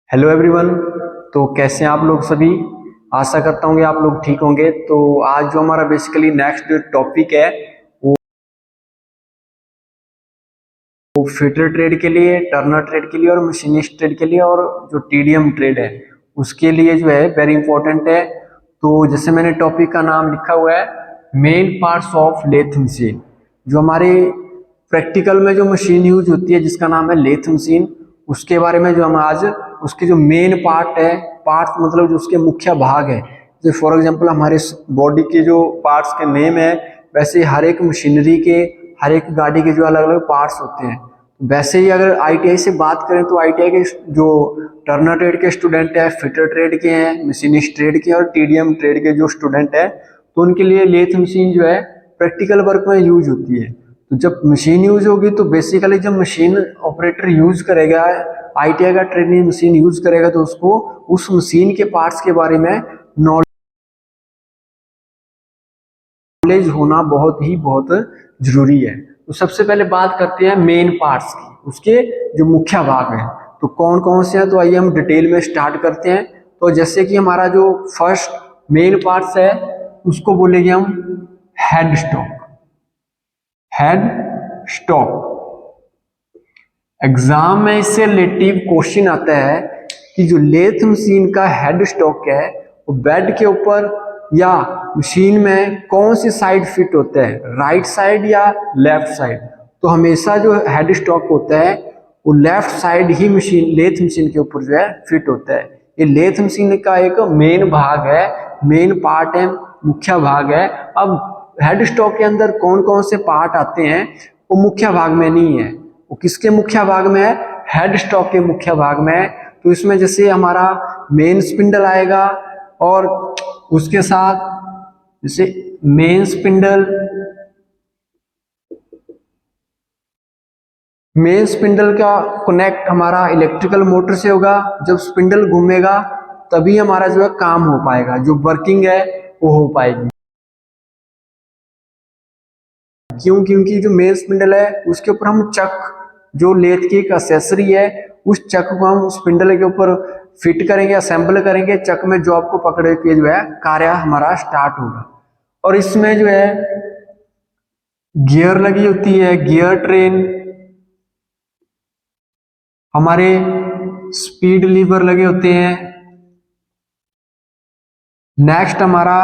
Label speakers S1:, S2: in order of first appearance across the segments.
S1: Hello everyone. तो कैसे हैं आप लोग सभी। आशा करता हूँ कि आप लोग ठीक होंगे। तो आज जो हमारा बेसिकली नेक्स्ट टॉपिक है वो फिटर ट्रेड के लिए, टर्नर ट्रेड के लिए और मशीनिस्ट ट्रेड के लिए और जो टीडीएम ट्रेड है उसके लिए जो है वेरी इंपॉर्टेंट है। तो जैसे मैंने टॉपिक का नाम लिखा हुआ है main parts of lathe machine. जो हमारे प्रैक्टिकल में जो मशीन यूज होती है जिसका नाम है लेथ मशीन, उसके बारे में जो हम आज उसके जो मेन पार्ट है, पार्ट मतलब जो उसके मुख्य भाग है, जैसे फॉर एग्जांपल हमारे बॉडी के जो पार्ट्स के नेम है, वैसे हर एक मशीनरी के, हर एक गाड़ी के जो अलग अलग पार्ट्स होते हैं। वैसे ही अगर आईटीआई से बात करें तो आईटीआई के जो टर्नर ट्रेड के स्टूडेंट है, फिटर ट्रेड के हैं, मशीनिस्ट ट्रेड के और टीडीएम ट्रेड के जो स्टूडेंट है, तो उनके लिए लेथ मशीन जो है प्रैक्टिकल वर्क में यूज होती है। तो जब मशीन यूज होगी तो बेसिकली जब मशीन ऑपरेटर यूज करेगा, आईटीआई का ट्रेनिंग मशीन यूज करेगा, तो उसको उस मशीन के पार्ट्स के बारे में नॉलेज होना बहुत जरूरी है। तो सबसे पहले बात करते हैं मेन पार्ट्स की, उसके जो मुख्य भाग हैं तो कौन कौन से हैं। तो आइए हम डिटेल में स्टार्ट करते हैं। तो जैसे कि हमारा जो फर्स्ट मेन पार्ट्स है उसको बोलेंगे हम head stock. Head stock exam में इससे रिलेटिव क्वेश्चन आता है कि जो लेथ मशीन का हेड स्टॉक है वो बेड के ऊपर या मशीन में कौन सी साइड फिट होता है, राइट साइड या लेफ्ट साइड। तो हमेशा जो हेड स्टॉक होता है वो लेफ्ट साइड ही मशीन, लेथ मशीन के ऊपर जो है फिट होता है। ये लेथ मशीन का एक मेन भाग है, मेन पार्ट है, मुख्य भाग है। अब हेड स्टॉक के अंदर कौन कौन से पार्ट आते हैं वो मुख्य भाग में नहीं है, वो किसके मुख्य भाग में है, हेड स्टॉक के मुख्य भाग में है। तो इसमें जैसे हमारा मेन स्पिंडल आएगा और उसके साथ जैसे मेन स्पिंडल, मेन स्पिंडल का कनेक्ट हमारा इलेक्ट्रिकल मोटर से होगा। जब स्पिंडल घूमेगा तभी हमारा जो है काम हो पाएगा, जो वर्किंग है वो हो पाएगी। क्यों? क्योंकि जो मेन स्पिंडल है उसके ऊपर हम चक, जो लेथ की एक एक्सेसरी है, उस चक को हम स्पिंडल के ऊपर फिट करेंगे, असेंबल करेंगे। चक में जॉब को पकड़ के जो है कार्य हमारा स्टार्ट होगा। और इसमें जो है गियर लगी होती है, गियर ट्रेन, हमारे स्पीड लीवर लगे होते हैं। नेक्स्ट हमारा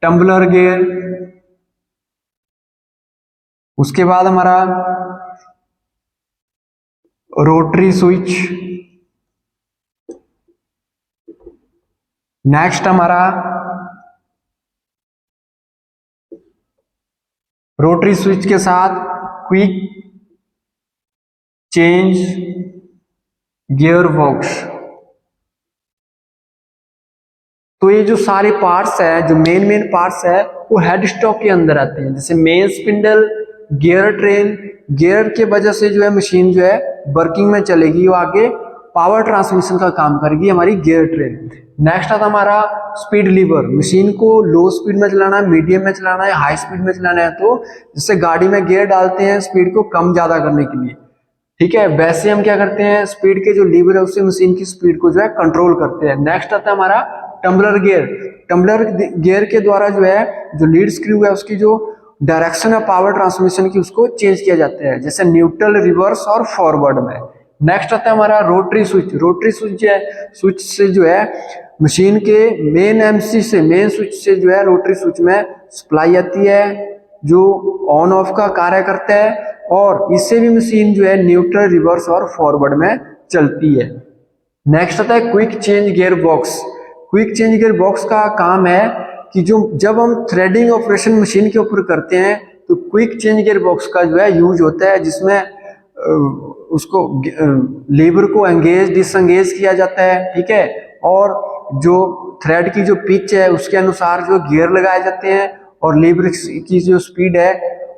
S1: टम्बलर गियर, उसके बाद हमारा रोटरी स्विच, नेक्स्ट हमारा रोटरी स्विच के साथ क्विक चेंज गियर बॉक्स। तो ये जो सारे पार्ट्स है, जो मेन मेन पार्ट्स है, वो हेड स्टॉक के अंदर आते हैं। जैसे main spindle, gear train, gear के वजह से जो है मशीन जो है वर्किंग में चलेगी, वो आगे पावर ट्रांसमिशन का काम करेगी हमारी गियर ट्रेन। नेक्स्ट आता हमारा स्पीड लीवर, मशीन को लो स्पीड में चलाना है, मीडियम में चलाना है, हाई स्पीड में चलाना है। तो जैसे गाड़ी में गियर डालते हैं स्पीड को कम ज्यादा करने के लिए, ठीक है, वैसे हम क्या करते हैं, स्पीड के जो लीवर है उससे मशीन की स्पीड को जो है कंट्रोल करते हैं। नेक्स्ट आता है हमारा टम्बलर गियर। टम्बलर गियर के द्वारा जो है जो लीड स्क्रू है उसकी जो डायरेक्शन है पावर ट्रांसमिशन की, उसको चेंज किया जाता है, जैसे न्यूट्रल, रिवर्स और फॉरवर्ड में। नेक्स्ट आता है हमारा रोटरी स्विच। रोटरी स्विच है, स्विच से जो है मशीन के मेन एमसी से, मेन स्विच से जो है रोटरी स्विच में सप्लाई आती है जो ऑन ऑफ का कार्य करता है, और इससे भी मशीन जो है न्यूट्रल, रिवर्स और फॉरवर्ड में चलती है। नेक्स्ट आता है quick change gear box. Quick change gear box का काम है कि जो जब हम थ्रेडिंग ऑपरेशन मशीन के ऊपर करते हैं तो क्विक चेंज गियर बॉक्स का जो है यूज होता है, जिसमें उसको लीवर को एंगेज डिसएंगेज किया जाता है, ठीक है, और जो थ्रेड की जो पिच है उसके अनुसार जो गियर लगाए जाते हैं और लीवर की जो स्पीड है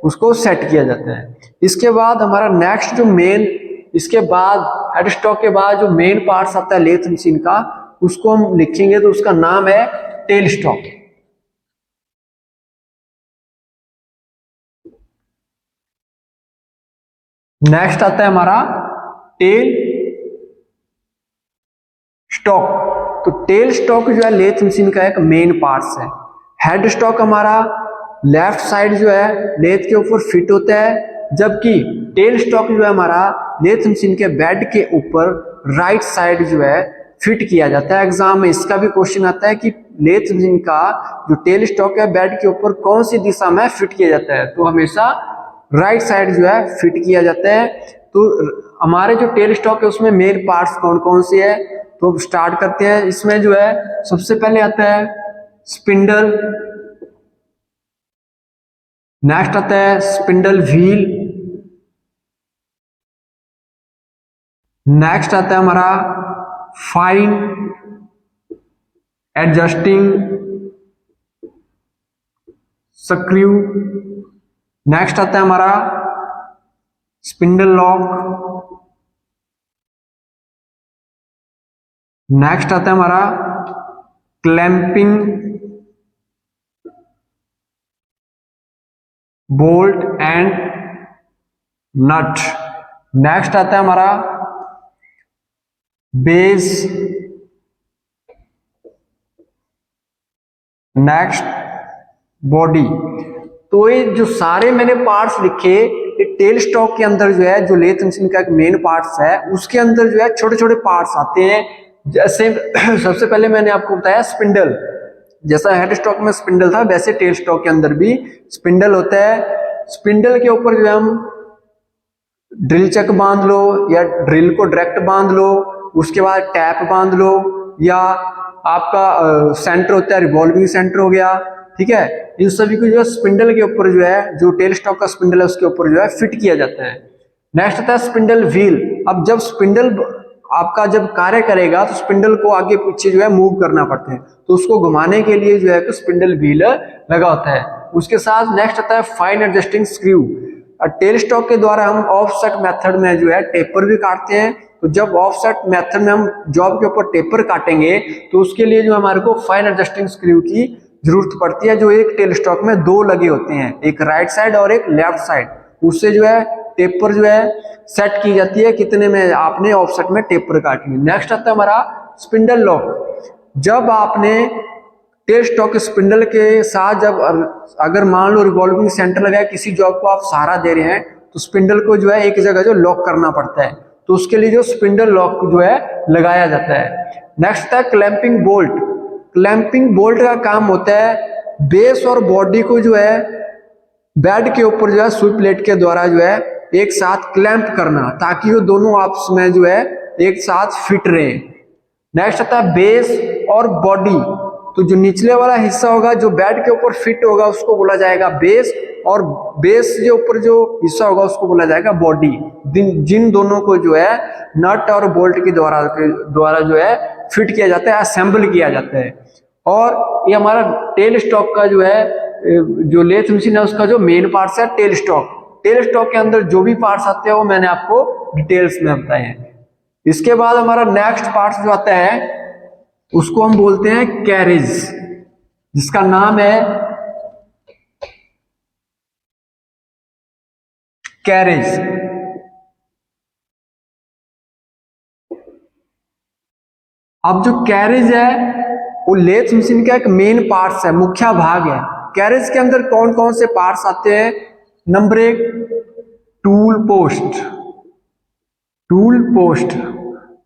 S1: उसको सेट किया जाता है। इसके बाद हमारा नेक्स्ट जो मेन, इसके बाद हेड स्टॉक के बाद जो मेन पार्ट्स आता है लेथ मशीन का, उसको हम लिखेंगे तो उसका नाम है टेल स्टॉक। नेक्स्ट आता है हमारा टेल स्टॉक, तो टेल स्टॉक जो है लेथ मशीन का एक मेन पार्ट्स है। हेड स्टॉक हमारा लेफ्ट साइड जो है लेथ के ऊपर फिट होता है, जबकि टेल स्टॉक जो है हमारा लेथ मशीन के बेड के ऊपर राइट साइड जो है फिट किया जाता है। एग्जाम में इसका भी क्वेश्चन आता है कि लेथ मशीन का जो टेल स्टॉक है बेड के ऊपर कौन सी दिशा में फिट किया जाता है, तो हमेशा राइट साइड जो है फिट किया जाता है। तो हमारे जो टेल स्टॉक है उसमें मेन पार्ट्स कौन कौन से है, तो स्टार्ट करते हैं। इसमें जो है सबसे पहले आता है स्पिंडल, नेक्स्ट आता है स्पिंडल व्हील, नेक्स्ट आता है हमारा फाइन एडजस्टिंग स्क्रू, नेक्स्ट आता है हमारा स्पिंडल लॉक, नेक्स्ट आता है हमारा clamping bolt and nut, next आता है हमारा बेस, नेक्स्ट बॉडी। तो ये जो सारे मैंने पार्ट्स लिखे ये टेल स्टॉक के अंदर जो है जो लेथ मशीन का एक मेन पार्ट्स है उसके अंदर जो है छोटे छोटे पार्ट्स आते हैं। जैसे सबसे पहले मैंने आपको बताया स्पिंडल, जैसा हेड स्टॉक में स्पिंडल था वैसे टेल स्टॉक के अंदर भी स्पिंडल होता है। स्पिंडल के ऊपर जो है हम ड्रिल चक बांध लो या ड्रिल को डायरेक्ट बांध लो, उसके बाद टैप बांध लो, या आपका सेंटर होता है रिवॉल्विंग सेंटर हो गया, ठीक है। इन सभी को जो है स्पिंडल के ऊपर जो है जो टेल स्टॉक का स्पिंडल है उसके ऊपर जो है फिट किया जाता है। नेक्स्ट आता है स्पिंडल व्हील। अब जब स्पिंडल आपका जब कार्य करेगा तो स्पिंडल को आगे पीछे जो है मूव करना पड़ता है, तो उसको घुमाने के लिए जो है स्पिंडल व्हील लगा होता है। उसके साथ नेक्स्ट आता है fine adjusting screw. Tell stock के द्वारा हम ऑफसेट मेथड में जो है टेपर भी काटते हैं, तो जब ऑफसेट मेथड में हम जॉब के ऊपर टेपर काटेंगे तो उसके लिए जो हमारे को फाइन एडजस्टिंग स्क्रू की जरूरत पड़ती है, जो एक टेल स्टॉक में दो लगे होते हैं, एक राइट साइड और एक लेफ्ट साइड। उससे जो है टेपर जो है सेट की जाती है कितने में आपने ऑफसेट में टेपर काटनी। नेक्स्ट आता है हमारा स्पिंडल लॉक। जब आपने टेल स्टॉक स्पिंडल के साथ जब अगर मान लो रिवॉल्विंग सेंटर लगाया, किसी जॉब को आप सहारा दे रहे हैं तो स्पिंडल को जो है एक जगह जो लॉक करना पड़ता है, तो उसके लिए जो स्पिंडल लॉक जो है लगाया जाता है। नेक्स्ट है क्लैंपिंग बोल्ट। क्लैंपिंग बोल्ट का काम होता है बेस और बॉडी को जो है बेड के ऊपर जो है सुई प्लेट के द्वारा जो है एक साथ क्लैंप करना, ताकि वो दोनों आपस में जो है एक साथ फिट रहे। नेक्स्ट आता है बेस और बॉडी। तो जो निचले वाला हिस्सा होगा जो बेड के ऊपर फिट होगा उसको बोला जाएगा बेस, और बेस के ऊपर जो हिस्सा होगा उसको बोला जाएगा बॉडी। जिन दोनों को जो है नट और बोल्ट के द्वारा जो है फिट किया जाता है, असेंबल किया जाता है। और ये हमारा टेल स्टॉक का जो है जो लेथ मशीन है उसका जो मेन पार्ट्स है टेल स्टॉक। टेल स्टॉक के अंदर जो भी पार्ट्स आते हैं वो मैंने आपको डिटेल्स में बताए हैं। इसके बाद हमारा नेक्स्ट पार्ट जो आता है उसको हम बोलते हैं कैरेज, जिसका नाम है कैरेज। अब जो कैरेज है वो लेथ मशीन का एक मेन पार्ट्स है, मुख्य भाग है। कैरेज के अंदर कौन कौन से पार्ट्स आते हैं? Number 1 tool post, tool post.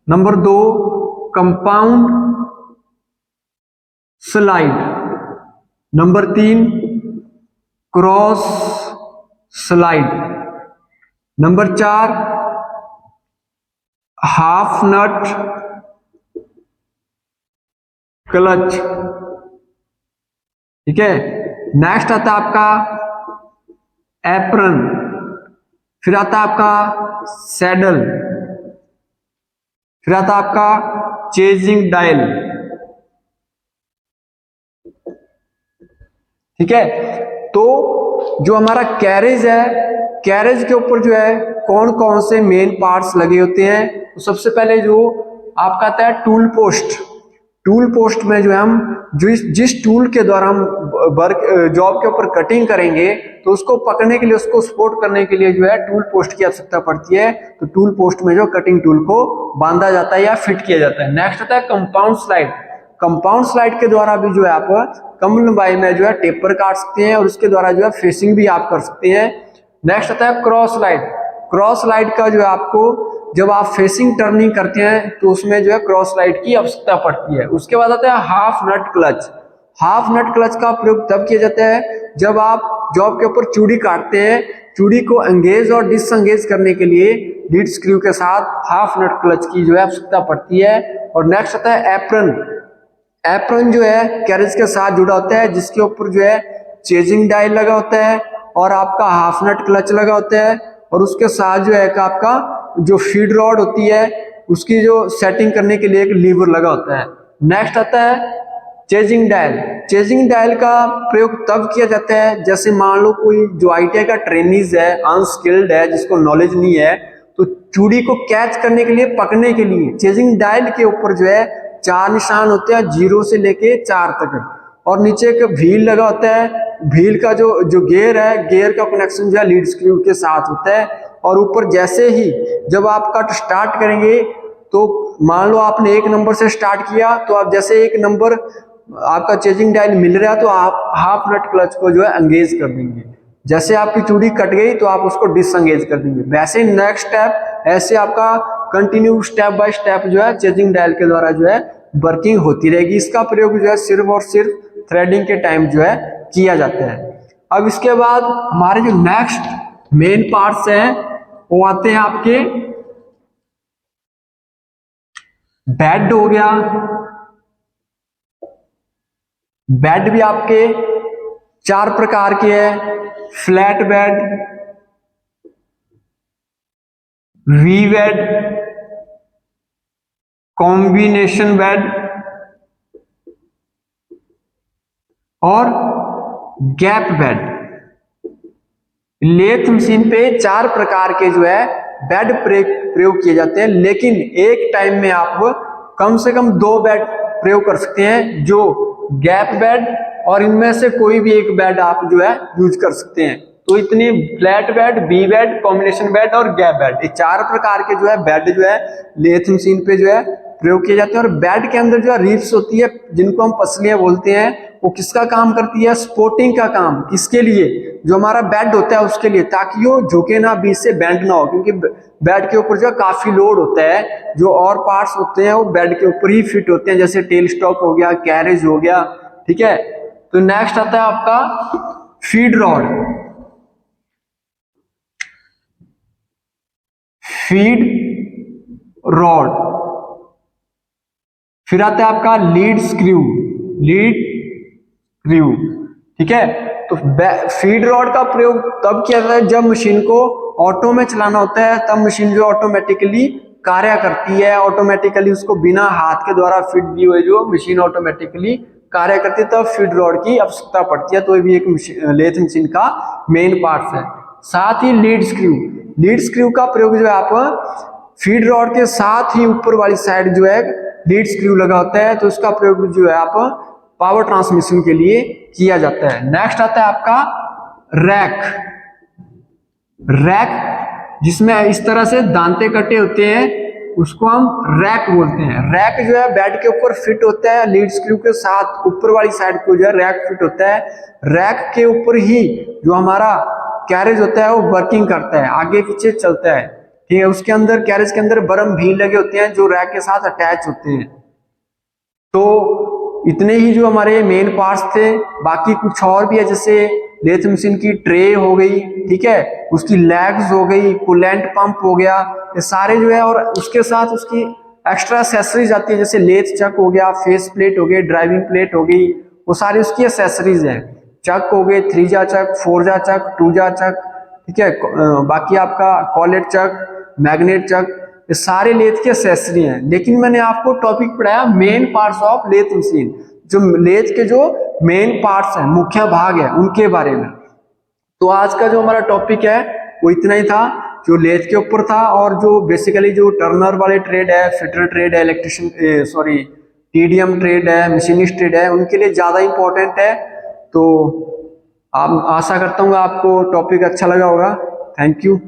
S1: Number 2 compound slide. Number 3 cross slide. Number 4 half nut clutch, ठीक है। नेक्स्ट आता है आपका एप्रन, फिर आता है आपका सैडल, फिर आता है आपका चेजिंग डायल, ठीक है। तो जो हमारा कैरेज है, कैरेज के ऊपर जो है कौन कौन से मेन पार्ट्स लगे होते हैं? तो सबसे पहले जो आपका आता है टूल पोस्ट। टूल पोस्ट में जो है हम जिस टूल के द्वारा हम वर्क जॉब के ऊपर कटिंग करेंगे तो उसको पकड़ने के लिए, उसको सपोर्ट करने के लिए जो है टूल पोस्ट की आवश्यकता पड़ती है। तो टूल पोस्ट में जो कटिंग टूल को बांधा जाता है या फिट किया जाता है। नेक्स्ट आता है कंपाउंड स्लाइड। कंपाउंड स्लाइड के द्वारा भी जो है आप कम लंबाई में जो है टेपर काट सकते हैं और उसके द्वारा जो है फेसिंग भी आप कर सकते हैं। नेक्स्ट आता है क्रॉस स्लाइड। क्रॉस स्लाइड का जो है आपको जब आप फेसिंग टर्निंग करते हैं तो उसमें जो है क्रॉस स्लाइड की आवश्यकता पड़ती है। उसके बाद आता है half nut clutch. Half nut clutch का प्रयोग तब किया जाता है जब आप जॉब के ऊपर चूड़ी काटते हैं, चूड़ी को एंगेज और डिसएंगेज करने के लिए लीड स्क्रू के साथ हाफ नट क्लच की जो है आवश्यकता पड़ती है। और नेक्स्ट आता है एप्रन। एप्रन जो है कैरेज के साथ जुड़ा होता है, जिसके ऊपर जो है चेजिंग डायल लगा होता है और आपका हाफ नट क्लच लगा होता है और उसके साथ जो है आपका जो फीड रॉड होती है उसकी जो सेटिंग करने के लिए एक लीवर लगा होता है। नेक्स्ट आता है चेजिंग डायल। चेजिंग डायल का प्रयोग तब किया जाता है जैसे मान लो कोई जो ITI का ट्रेनीज है, अनस्किल्ड है, जिसको नॉलेज नहीं है, तो चूड़ी को कैच करने के लिए, पकड़ने के लिए चेजिंग डायल के ऊपर जो है 4 निशान होते हैं 0 से लेके 4 तक और नीचे एक व्हील लगा होता है। व्हील का जो गियर है, गियर का कनेक्शन जो है लीड स्क्रू के साथ होता है और ऊपर जैसे ही जब आप कट स्टार्ट करेंगे तो मान लो आपने 1 नंबर से स्टार्ट किया तो आप जैसे 1 नंबर आपका चेजिंग डायल मिल रहा है तो आप हाफ नट क्लच को जो है एंगेज कर देंगे। जैसे आपकी चूड़ी कट गई तो आप उसको डिसएंगेज कर देंगे। वैसे नेक्स्ट स्टेप ऐसे आपका कंटिन्यू स्टेप बाय स्टेप जो है चेजिंग डायल के द्वारा जो है वर्किंग होती रहेगी। इसका प्रयोग जो है सिर्फ और सिर्फ थ्रेडिंग के टाइम जो है किया जाता है। अब इसके बाद हमारे जो नेक्स्ट मेन पार्ट्स हैं वो आते हैं आपके बेड हो गया। बेड भी आपके 4 प्रकार के हैं, flat bed, V bed, combination bed और गैप बेड। लेथ मशीन पे 4 प्रकार के जो है बेड प्रयोग किए जाते हैं, लेकिन एक टाइम में आप कम से कम 2 बेड प्रयोग कर सकते हैं, जो गैप बेड और इनमें से कोई भी एक बेड आप जो है यूज कर सकते हैं। तो इतने flat bed, B bed, combination bed और गैप बेड, ये 4 प्रकार के जो है बेड जो है लेथ मशीन पे जो है प्रयोग किए जाते हैं। और बेड के अंदर जो है रिब्स होती है जिनको हम पसलियां बोलते हैं, वो किसका काम करती है? सपोर्टिंग का काम। किसके लिए? जो हमारा बेड होता है उसके लिए, ताकि वो झुके ना, बीच से बेंड ना हो, क्योंकि बेड के ऊपर जो काफी लोड होता है। जो और पार्ट्स होते हैं वो बेड के ऊपर ही फिट होते हैं, जैसे टेल स्टॉक हो गया, कैरेज हो गया, ठीक है। तो नेक्स्ट आता है आपका फीड रॉड। Feed rod. फिर आता है आपका लीड स्क्रू। लीड स्क्रू, ठीक है। तो फीड रॉड का प्रयोग तब किया जाता है जब मशीन को ऑटो में चलाना होता है, तब मशीन जो ऑटोमेटिकली कार्य करती है, ऑटोमेटिकली उसको बिना हाथ के द्वारा फीड दिए हुए जो मशीन ऑटोमेटिकली कार्य करती है, तब फीड रॉड की आवश्यकता पड़ती है। तो ये भी एक लेथ मशीन का मेन पार्ट है। साथ ही लीड स्क्रू। लीड स्क्रू का प्रयोग जो है आप फीड रॉड के साथ ही ऊपर वाली साइड जो है लीड स्क्रू लगा होता है, तो इसका प्रयोग जो है आप पावर ट्रांसमिशन के लिए किया जाता है। नेक्स्ट आता है आपका रैक। रैक जिसमें इस तरह से दांते कटे होते हैं, उसको हम रैक बोलते हैं। रैक जो है बेड के ऊपर फिट होता है, लीड स्क्रू के साथ ऊपर वाली साइड को जो है रैक फिट होता है। रैक के ऊपर ही जो हमारा कैरेज होता है वो वर्किंग करता है, आगे पीछे चलता है, ठीक है। उसके अंदर कैरेज के अंदर बरम भी लगे होते हैं जो रैक के साथ अटैच होते हैं। तो इतने ही जो हमारे मेन पार्ट्स थे। बाकी कुछ और भी है, जैसे लेथ मशीन की ट्रे हो गई, ठीक है, उसकी लेग्स हो गई, कूलेंट पंप हो गया, ये सारे जो है, और उसके साथ उसकी एक्स्ट्रा एसेसरीज आती है, जैसे लेथ चक हो गया, फेस प्लेट हो गई, ड्राइविंग प्लेट हो गई, वो सारी उसकी एसेसरीज है। चक हो गए, 3 जा चक, 4 जा चक, 2 जा चक, ठीक है। बाकी आपका कॉलेट चक, मैग्नेट चक, ये सारे लेथ की एसेसरी हैं। लेकिन मैंने आपको टॉपिक पढ़ाया main parts of lathe machine, जो लेथ के जो मेन पार्ट्स हैं, मुख्य भाग है, उनके बारे में। तो आज का जो हमारा टॉपिक है वो इतना ही था, जो लेथ के ऊपर था। और जो बेसिकली जो टर्नर वाले ट्रेड है, फिटर ट्रेड है, इलेक्ट्रिशियन टीडीएम ट्रेड है, मशीनिस्ट ट्रेड है, उनके लिए ज़्यादा इम्पोर्टेंट है। तो आप आशा करता हूँ आपको टॉपिक अच्छा लगा होगा। Thank you.